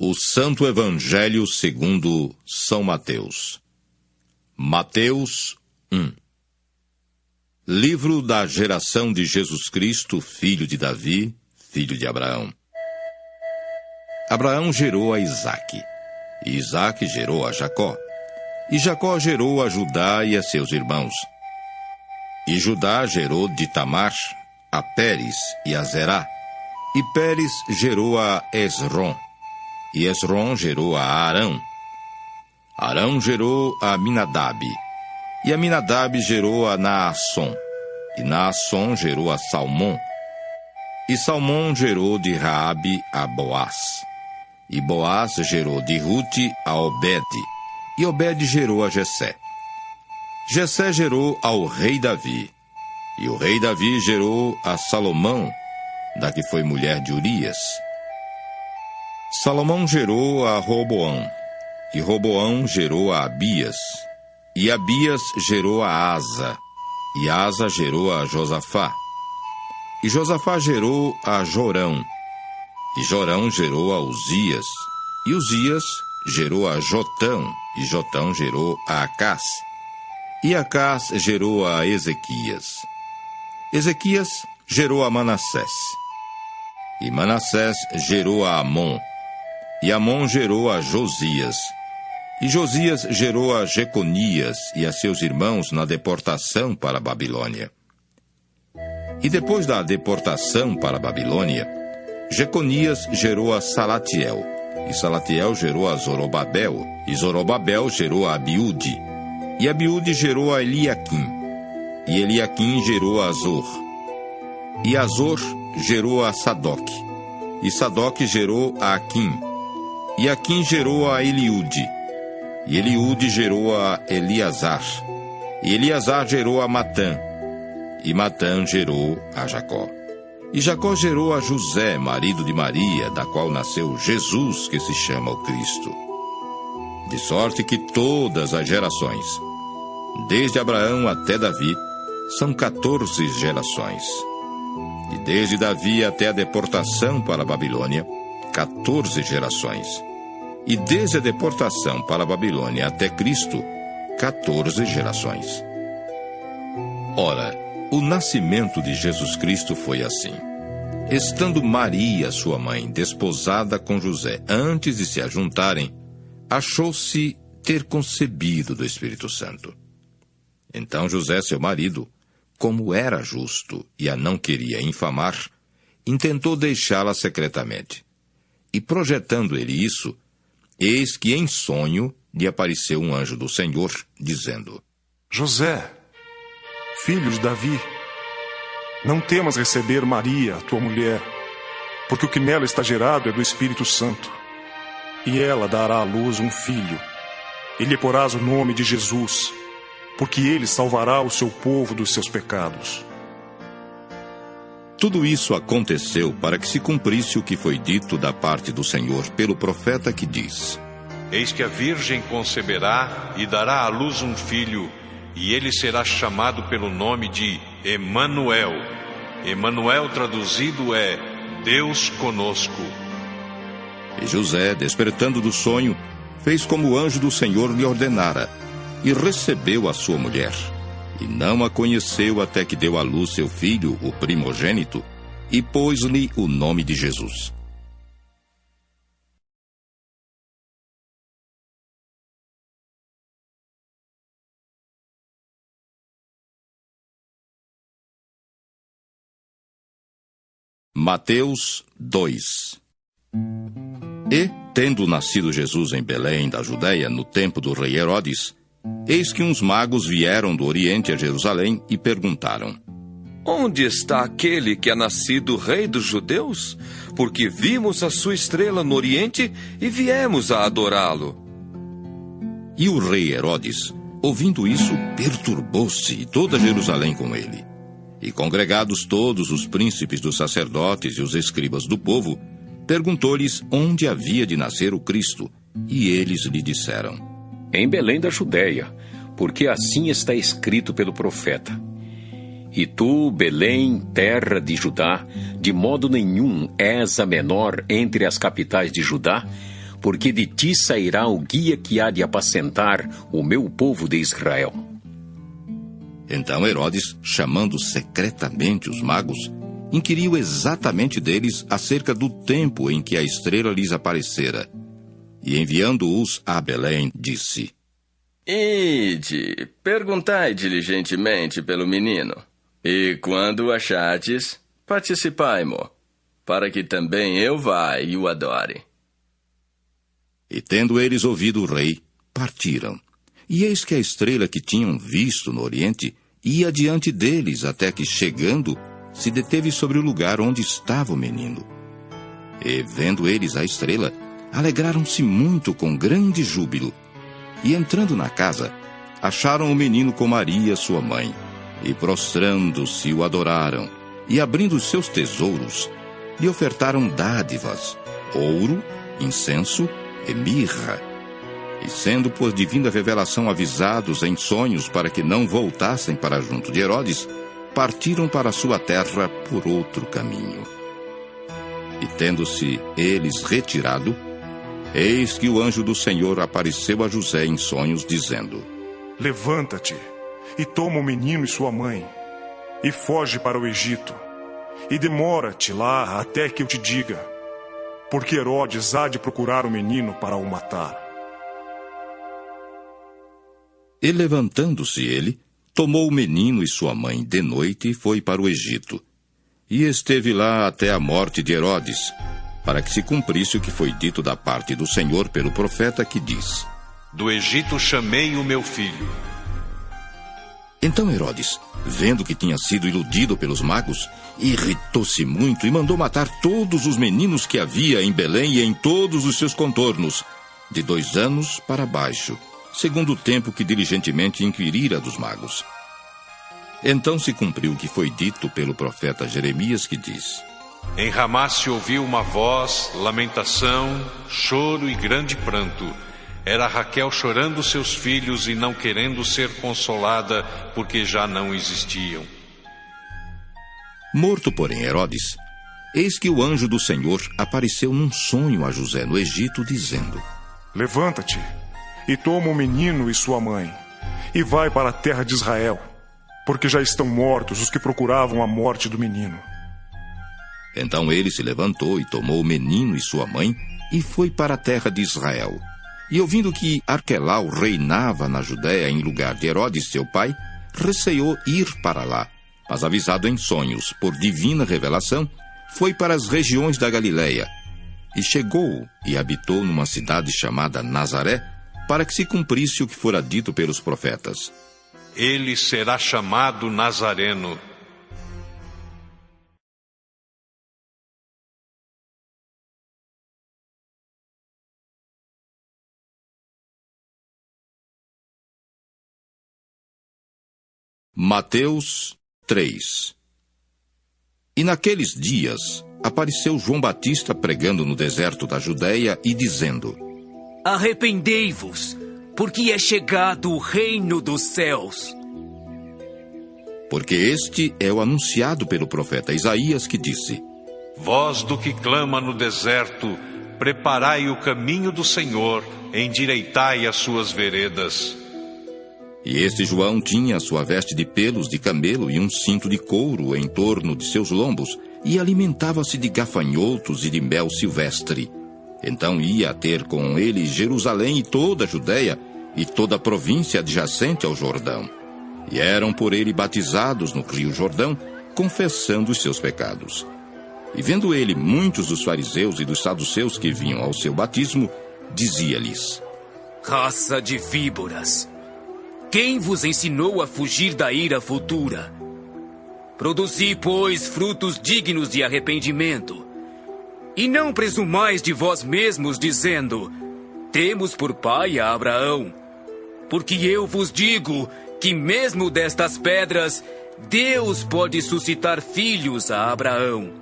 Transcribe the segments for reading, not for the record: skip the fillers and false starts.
O Santo Evangelho segundo São Mateus. Mateus 1. Livro da geração de Jesus Cristo, filho de Davi, filho de Abraão. Abraão gerou a Isaque, e Isaque gerou a Jacó, e Jacó gerou a Judá e a seus irmãos. E Judá gerou de Tamar a Pérez e a Zerá, e Pérez gerou a Esrom, e Esrom gerou a Arão. Arão gerou a Aminadab, e Aminadab gerou a Naasson, e Naasson gerou a Salmom. E Salmom gerou de Raabe a Boaz, e Boaz gerou de Rute a Obed, e Obed gerou a Jessé. Jessé gerou ao rei Davi, e o rei Davi gerou a Salomão, da que foi mulher de Urias. Salomão gerou a Roboão, e Roboão gerou a Abias, e Abias gerou a Asa, e Asa gerou a Josafá, e Josafá gerou a Jorão, e Jorão gerou a Uzias, e Uzias gerou a Jotão, e Jotão gerou a Acás, e Acás gerou a Ezequias. Ezequias gerou a Manassés, e Manassés gerou a Amon, e Amon gerou a Josias, e Josias gerou a Jeconias e a seus irmãos na deportação para a Babilônia. E depois da deportação para a Babilônia, Jeconias gerou a Salatiel, e Salatiel gerou a Zorobabel, e Zorobabel gerou a Abiúde, e Abiúde gerou a Eliaquim, e Eliaquim gerou a Azor, e Azor gerou a Sadoque, e Sadoque gerou a Aquim, e Aquim gerou a Eliúde, e Eliúde gerou a Eleazar, e Eleazar gerou a Matã, e Matã gerou a Jacó. E Jacó gerou a José, marido de Maria, da qual nasceu Jesus, que se chama o Cristo. De sorte que todas as gerações, desde Abraão até Davi, são 14 gerações. E desde Davi até a deportação para a Babilônia, 14 gerações. E desde a deportação para a Babilônia até Cristo, 14 gerações. Ora, o nascimento de Jesus Cristo foi assim. Estando Maria, sua mãe, desposada com José, antes de se ajuntarem, achou-se ter concebido do Espírito Santo. Então José, seu marido, como era justo e a não queria infamar, intentou deixá-la secretamente. E projetando ele isso, eis que em sonho lhe apareceu um anjo do Senhor, dizendo: José, filho de Davi, não temas receber Maria, tua mulher, porque o que nela está gerado é do Espírito Santo. E ela dará à luz um filho, e lhe porás o nome de Jesus, porque ele salvará o seu povo dos seus pecados. Tudo isso aconteceu para que se cumprisse o que foi dito da parte do Senhor pelo profeta que diz: Eis que a virgem conceberá e dará à luz um filho, e ele será chamado pelo nome de Emanuel. Emanuel traduzido é Deus conosco. E José, despertando do sonho, fez como o anjo do Senhor lhe ordenara, e recebeu a sua mulher. E não a conheceu até que deu à luz seu filho, o primogênito, e pôs-lhe o nome de Jesus. Mateus 2. E, tendo nascido Jesus em Belém da Judéia, no tempo do rei Herodes, eis que uns magos vieram do Oriente a Jerusalém e perguntaram: Onde está aquele que é nascido rei dos judeus? Porque vimos a sua estrela no Oriente e viemos a adorá-lo. E o rei Herodes, ouvindo isso, perturbou-se e toda Jerusalém com ele. E congregados todos os príncipes dos sacerdotes e os escribas do povo, perguntou-lhes onde havia de nascer o Cristo. E eles lhe disseram: Em Belém da Judéia, porque assim está escrito pelo profeta: E tu, Belém, terra de Judá, de modo nenhum és a menor entre as capitais de Judá, porque de ti sairá o guia que há de apacentar o meu povo de Israel. Então Herodes, chamando secretamente os magos, inquiriu exatamente deles acerca do tempo em que a estrela lhes aparecera. E enviando-os a Belém, disse: Ide, perguntai diligentemente pelo menino, e quando o achardes, participai-mo, para que também eu vá e o adore. E tendo eles ouvido o rei, partiram. E eis que a estrela que tinham visto no oriente ia diante deles, até que, chegando, se deteve sobre o lugar onde estava o menino. E, vendo eles a estrela, alegraram-se muito com grande júbilo. E, entrando na casa, acharam o menino com Maria, sua mãe, e, prostrando-se, o adoraram, e, abrindo os seus tesouros, lhe ofertaram dádivas, ouro, incenso e mirra. E sendo por divina revelação avisados em sonhos para que não voltassem para junto de Herodes, partiram para sua terra por outro caminho. E tendo-se eles retirado, eis que o anjo do Senhor apareceu a José em sonhos, dizendo: Levanta-te e toma o menino e sua mãe, e foge para o Egito, e demora-te lá até que eu te diga, porque Herodes há de procurar o menino para o matar. E levantando-se ele, tomou o menino e sua mãe de noite e foi para o Egito. E esteve lá até a morte de Herodes, para que se cumprisse o que foi dito da parte do Senhor pelo profeta, que diz: Do Egito chamei o meu filho. Então Herodes, vendo que tinha sido iludido pelos magos, irritou-se muito e mandou matar todos os meninos que havia em Belém e em todos os seus contornos, de 2 anos para baixo, segundo o tempo que diligentemente inquirira dos magos. Então se cumpriu o que foi dito pelo profeta Jeremias, que diz: Em Ramá se ouviu uma voz, lamentação, choro e grande pranto. Era Raquel chorando seus filhos e não querendo ser consolada, porque já não existiam. Morto, porém, Herodes, eis que o anjo do Senhor apareceu num sonho a José no Egito, dizendo: Levanta-te e toma o menino e sua mãe, e vai para a terra de Israel, porque já estão mortos os que procuravam a morte do menino. Então ele se levantou e tomou o menino e sua mãe, e foi para a terra de Israel. E ouvindo que Arquelau reinava na Judéia em lugar de Herodes, seu pai, receou ir para lá, mas avisado em sonhos por divina revelação, foi para as regiões da Galileia. E chegou e habitou numa cidade chamada Nazaré, para que se cumprisse o que fora dito pelos profetas: Ele será chamado Nazareno. Mateus 3. E naqueles dias apareceu João Batista pregando no deserto da Judéia e dizendo: Arrependei-vos, porque é chegado o reino dos céus. Porque este é o anunciado pelo profeta Isaías, que disse: Voz do que clama no deserto, preparai o caminho do Senhor, endireitai as suas veredas. E este João tinha a sua veste de pelos de camelo e um cinto de couro em torno de seus lombos, e alimentava-se de gafanhotos e de mel silvestre. Então ia ter com ele Jerusalém e toda a Judéia, e toda a província adjacente ao Jordão. E eram por ele batizados no rio Jordão, confessando os seus pecados. E vendo ele muitos dos fariseus e dos saduceus que vinham ao seu batismo, dizia-lhes: Raça de víboras! Quem vos ensinou a fugir da ira futura? Produzi, pois, frutos dignos de arrependimento. E não presumais de vós mesmos, dizendo: Temos por pai a Abraão. Porque eu vos digo que mesmo destas pedras, Deus pode suscitar filhos a Abraão.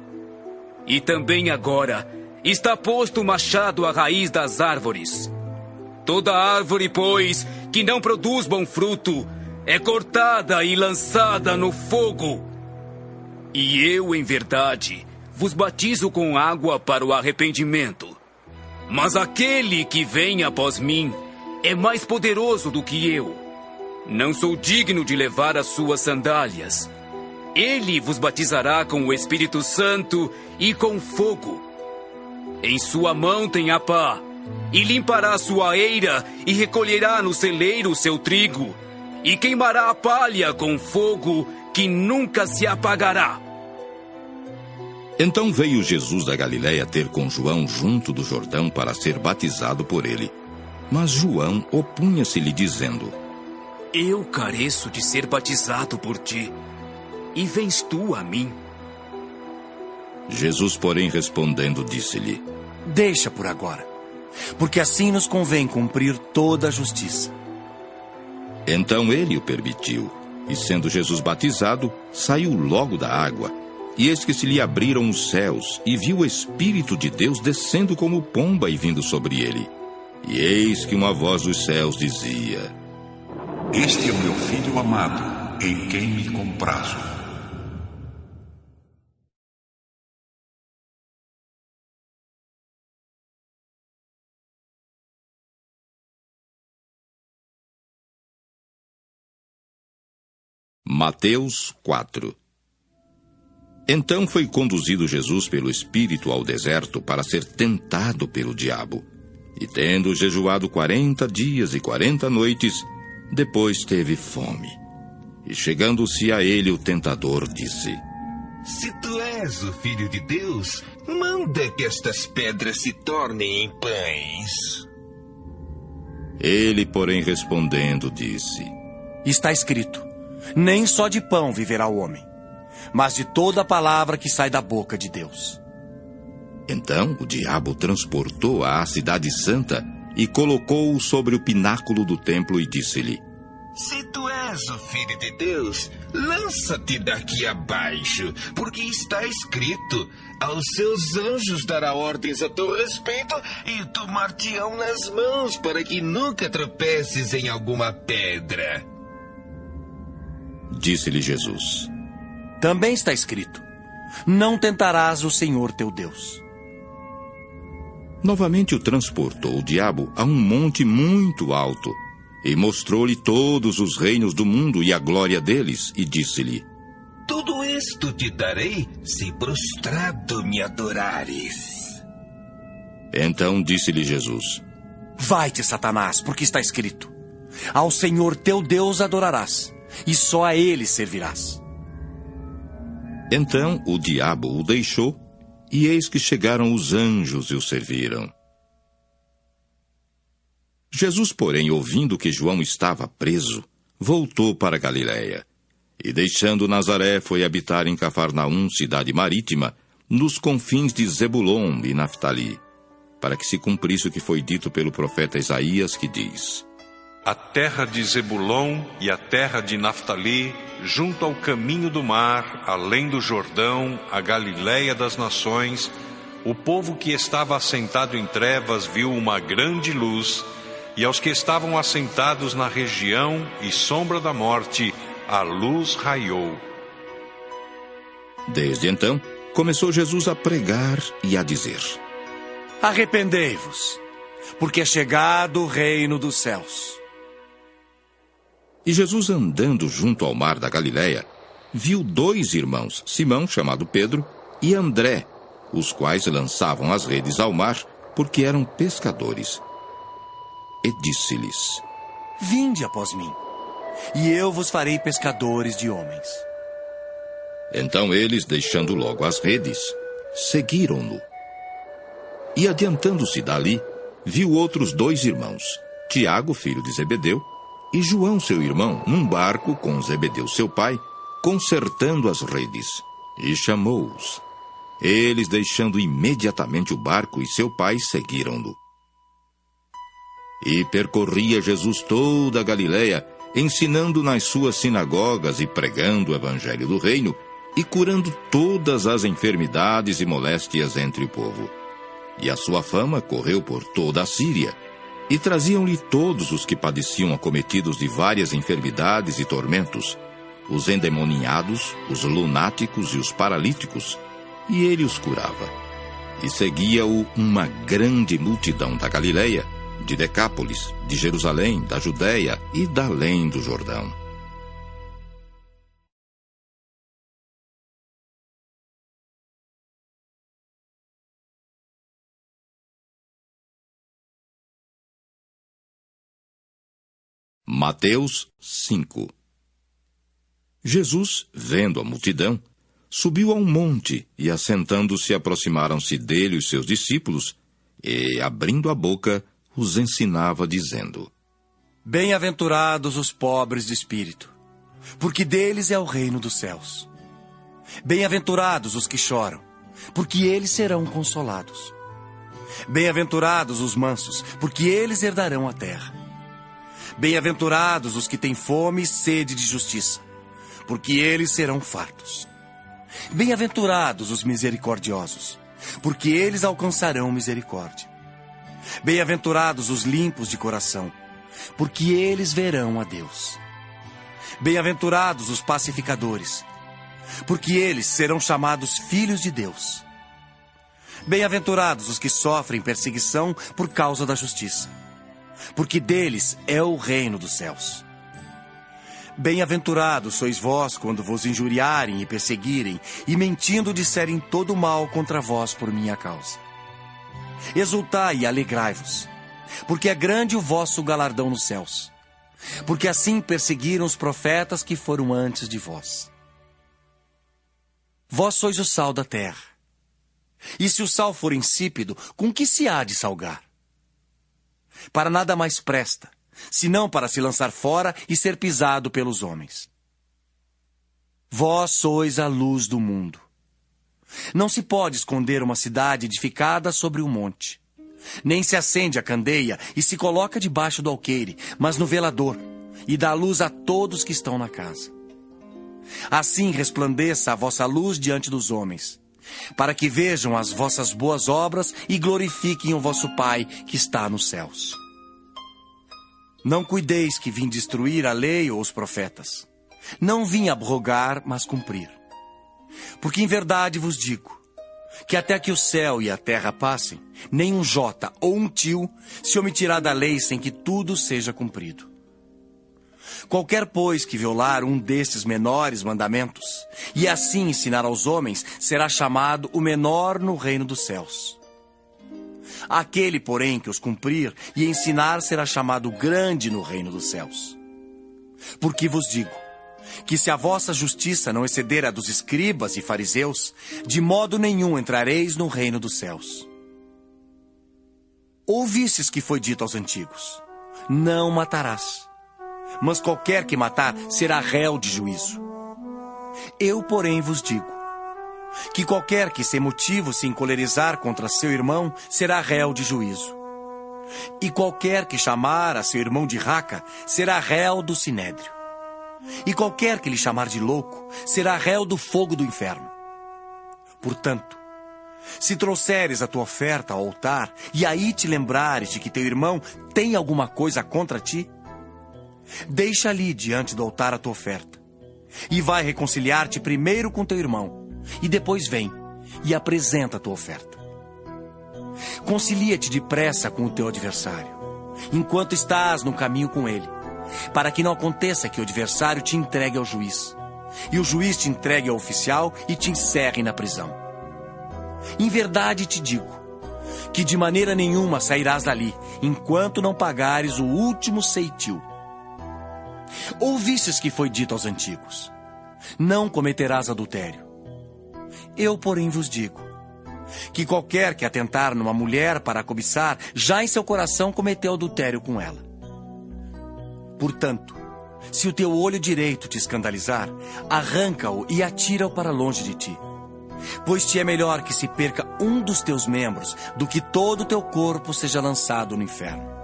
E também agora está posto o machado à raiz das árvores. Toda árvore, pois, que não produz bom fruto, é cortada e lançada no fogo. E eu, em verdade, vos batizo com água para o arrependimento. Mas aquele que vem após mim é mais poderoso do que eu. Não sou digno de levar as suas sandálias. Ele vos batizará com o Espírito Santo e com fogo. Em sua mão tem a pá, e limpará sua eira, e recolherá no celeiro o seu trigo, e queimará a palha com fogo que nunca se apagará. Então veio Jesus da Galiléia ter com João junto do Jordão para ser batizado por ele. Mas João opunha-se-lhe dizendo: Eu careço de ser batizado por ti, e vens tu a mim? Jesus, porém, respondendo, disse-lhe: Deixa por agora, porque assim nos convém cumprir toda a justiça. Então ele o permitiu, e sendo Jesus batizado, saiu logo da água. E eis que se lhe abriram os céus, e viu o Espírito de Deus descendo como pomba e vindo sobre ele. E eis que uma voz dos céus dizia: Este é o meu filho amado, em quem me comprazo. Mateus 4. Então foi conduzido Jesus pelo Espírito ao deserto para ser tentado pelo diabo. E tendo jejuado 40 dias e 40 noites, depois teve fome. E chegando-se a ele o tentador disse: Se tu és o Filho de Deus, manda que estas pedras se tornem em pães. Ele, porém, respondendo, disse: Está escrito: Nem só de pão viverá o homem, mas de toda a palavra que sai da boca de Deus. Então o diabo transportou-o à cidade santa e colocou-o sobre o pináculo do templo e disse-lhe: Se tu és o Filho de Deus, lança-te daqui abaixo, porque está escrito: aos seus anjos dará ordens a teu respeito e tomar-te-ão nas mãos para que nunca tropeces em alguma pedra. Disse-lhe Jesus: Também está escrito: Não tentarás o Senhor teu Deus. Novamente o transportou o diabo a um monte muito alto e mostrou-lhe todos os reinos do mundo e a glória deles, e disse-lhe: Tudo isto te darei se prostrado me adorares. Então disse-lhe Jesus: Vai-te, Satanás, porque está escrito: Ao Senhor teu Deus adorarás, e só a ele servirás. Então o diabo o deixou, e eis que chegaram os anjos e o serviram. Jesus, porém, ouvindo que João estava preso, voltou para Galiléia, e deixando Nazaré, foi habitar em Cafarnaum, cidade marítima, nos confins de Zebulon e Naftali, para que se cumprisse o que foi dito pelo profeta Isaías, que diz: A terra de Zebulon e a terra de Naftali, junto ao caminho do mar, além do Jordão, a Galiléia das nações, o povo que estava assentado em trevas viu uma grande luz, e aos que estavam assentados na região e sombra da morte, a luz raiou. Desde então, começou Jesus a pregar e a dizer: Arrependei-vos, porque é chegado o reino dos céus. E Jesus, andando junto ao mar da Galiléia, viu 2 irmãos, Simão, chamado Pedro, e André, os quais lançavam as redes ao mar, porque eram pescadores. E disse-lhes: Vinde após mim, e eu vos farei pescadores de homens. Então eles, deixando logo as redes, seguiram-no. E adiantando-se dali, viu outros 2 irmãos, Tiago, filho de Zebedeu, e João, seu irmão, num barco com Zebedeu, seu pai, consertando as redes, e chamou-os. Eles, deixando imediatamente o barco e seu pai, seguiram-no. E percorria Jesus toda a Galiléia, ensinando nas suas sinagogas e pregando o evangelho do reino, e curando todas as enfermidades e moléstias entre o povo. E a sua fama correu por toda a Síria, e traziam-lhe todos os que padeciam acometidos de várias enfermidades e tormentos, os endemoniados, os lunáticos e os paralíticos, e ele os curava. E seguia-o uma grande multidão da Galileia, de Decápolis, de Jerusalém, da Judéia e da além do Jordão. Mateus 5. Jesus, vendo a multidão, subiu a um monte e, assentando-se, aproximaram-se dele os seus discípulos e, abrindo a boca, os ensinava, dizendo: Bem-aventurados os pobres de espírito, porque deles é o reino dos céus. Bem-aventurados os que choram, porque eles serão consolados. Bem-aventurados os mansos, porque eles herdarão a terra. Bem-aventurados os que têm fome e sede de justiça, porque eles serão fartos. Bem-aventurados os misericordiosos, porque eles alcançarão misericórdia. Bem-aventurados os limpos de coração, porque eles verão a Deus. Bem-aventurados os pacificadores, porque eles serão chamados filhos de Deus. Bem-aventurados os que sofrem perseguição por causa da justiça, porque deles é o reino dos céus. Bem-aventurados sois vós quando vos injuriarem e perseguirem, e mentindo disserem todo mal contra vós por minha causa. Exultai e alegrai-vos, porque é grande o vosso galardão nos céus, porque assim perseguiram os profetas que foram antes de vós. Vós sois o sal da terra. E se o sal for insípido, com que se há de salgar? Para nada mais presta, senão para se lançar fora e ser pisado pelos homens. Vós sois a luz do mundo. Não se pode esconder uma cidade edificada sobre um monte. Nem se acende a candeia e se coloca debaixo do alqueire, mas no velador, e dá luz a todos que estão na casa. Assim resplandeça a vossa luz diante dos homens, para que vejam as vossas boas obras e glorifiquem o vosso Pai que está nos céus. Não cuideis que vim destruir a lei ou os profetas. Não vim abrogar, mas cumprir. Porque em verdade vos digo, que até que o céu e a terra passem, nem um jota ou um tio se omitirá da lei sem que tudo seja cumprido. Qualquer, pois, que violar um destes menores mandamentos, e assim ensinar aos homens, será chamado o menor no reino dos céus. Aquele, porém, que os cumprir e ensinar, será chamado grande no reino dos céus. Porque vos digo, que se a vossa justiça não exceder a dos escribas e fariseus, de modo nenhum entrareis no reino dos céus. Ouvistes que foi dito aos antigos: não matarás. Mas qualquer que matar será réu de juízo. Eu, porém, vos digo, que qualquer que sem motivo se encolerizar contra seu irmão será réu de juízo. E qualquer que chamar a seu irmão de raca será réu do sinédrio. E qualquer que lhe chamar de louco será réu do fogo do inferno. Portanto, se trouxeres a tua oferta ao altar e aí te lembrares de que teu irmão tem alguma coisa contra ti, deixa ali diante do altar a tua oferta e vai reconciliar-te primeiro com teu irmão e depois vem e apresenta a tua oferta. Concilia-te depressa com o teu adversário, enquanto estás no caminho com ele, para que não aconteça que o adversário te entregue ao juiz, e o juiz te entregue ao oficial e te encerre na prisão. Em verdade te digo, que de maneira nenhuma sairás dali, enquanto não pagares o último ceitil. Ouvistes que foi dito aos antigos: não cometerás adultério. Eu, porém, vos digo, que qualquer que atentar numa mulher para a cobiçar, já em seu coração cometeu adultério com ela. Portanto, se o teu olho direito te escandalizar, arranca-o e atira-o para longe de ti. Pois te é melhor que se perca um dos teus membros do que todo o teu corpo seja lançado no inferno.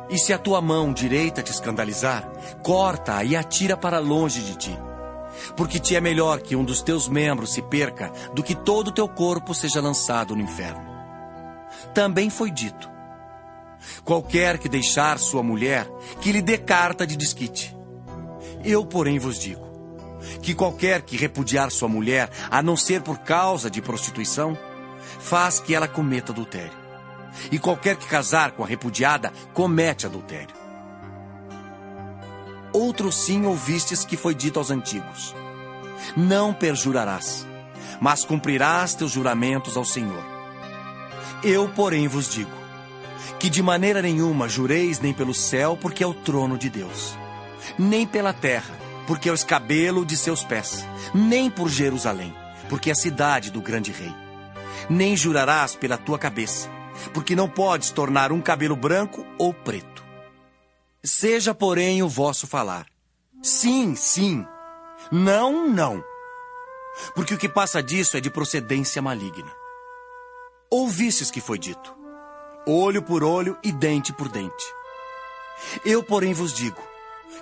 E se a tua mão direita te escandalizar, corta-a e atira para longe de ti. Porque te é melhor que um dos teus membros se perca do que todo o teu corpo seja lançado no inferno. Também foi dito: qualquer que deixar sua mulher, que lhe dê carta de desquite. Eu, porém, vos digo, que qualquer que repudiar sua mulher, a não ser por causa de prostituição, faz que ela cometa adultério. E qualquer que casar com a repudiada comete adultério. Outro sim ouvistes que foi dito aos antigos: não perjurarás, mas cumprirás teus juramentos ao Senhor. Eu, porém, vos digo que de maneira nenhuma jureis nem pelo céu, porque é o trono de Deus, nem pela terra, porque é o escabelo de seus pés, nem por Jerusalém, porque é a cidade do grande rei. Nem jurarás pela tua cabeça, porque não podes tornar um cabelo branco ou preto. Seja, porém, o vosso falar: sim, sim, não, não. Porque o que passa disso é de procedência maligna. Ouvistes que foi dito: olho por olho e dente por dente. Eu, porém, vos digo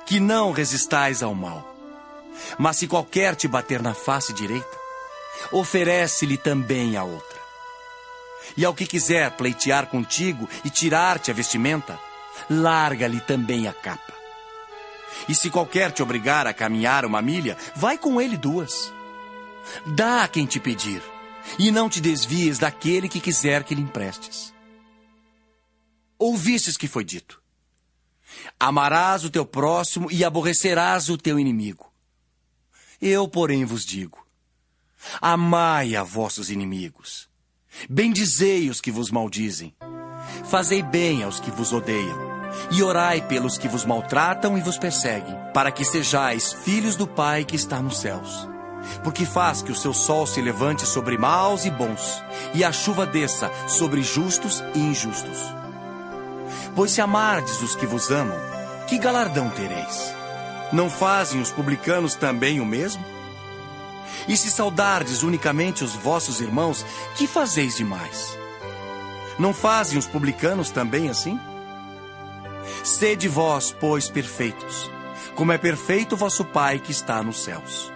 que não resistais ao mal. Mas se qualquer te bater na face direita, oferece-lhe também a outra. E ao que quiser pleitear contigo e tirar-te a vestimenta, larga-lhe também a capa. E se qualquer te obrigar a caminhar 1 milha, vai com ele 2. Dá a quem te pedir, e não te desvies daquele que quiser que lhe emprestes. Ouvistes que foi dito: amarás o teu próximo e aborrecerás o teu inimigo. Eu, porém, vos digo: amai a vossos inimigos, bendizei os que vos maldizem, fazei bem aos que vos odeiam, e orai pelos que vos maltratam e vos perseguem, para que sejais filhos do Pai que está nos céus. Porque faz que o seu sol se levante sobre maus e bons, e a chuva desça sobre justos e injustos. Pois se amardes os que vos amam, que galardão tereis? Não fazem os publicanos também o mesmo? E se saudardes unicamente os vossos irmãos, que fazeis demais? Não fazem os publicanos também assim? Sede vós, pois, perfeitos, como é perfeito vosso Pai que está nos céus.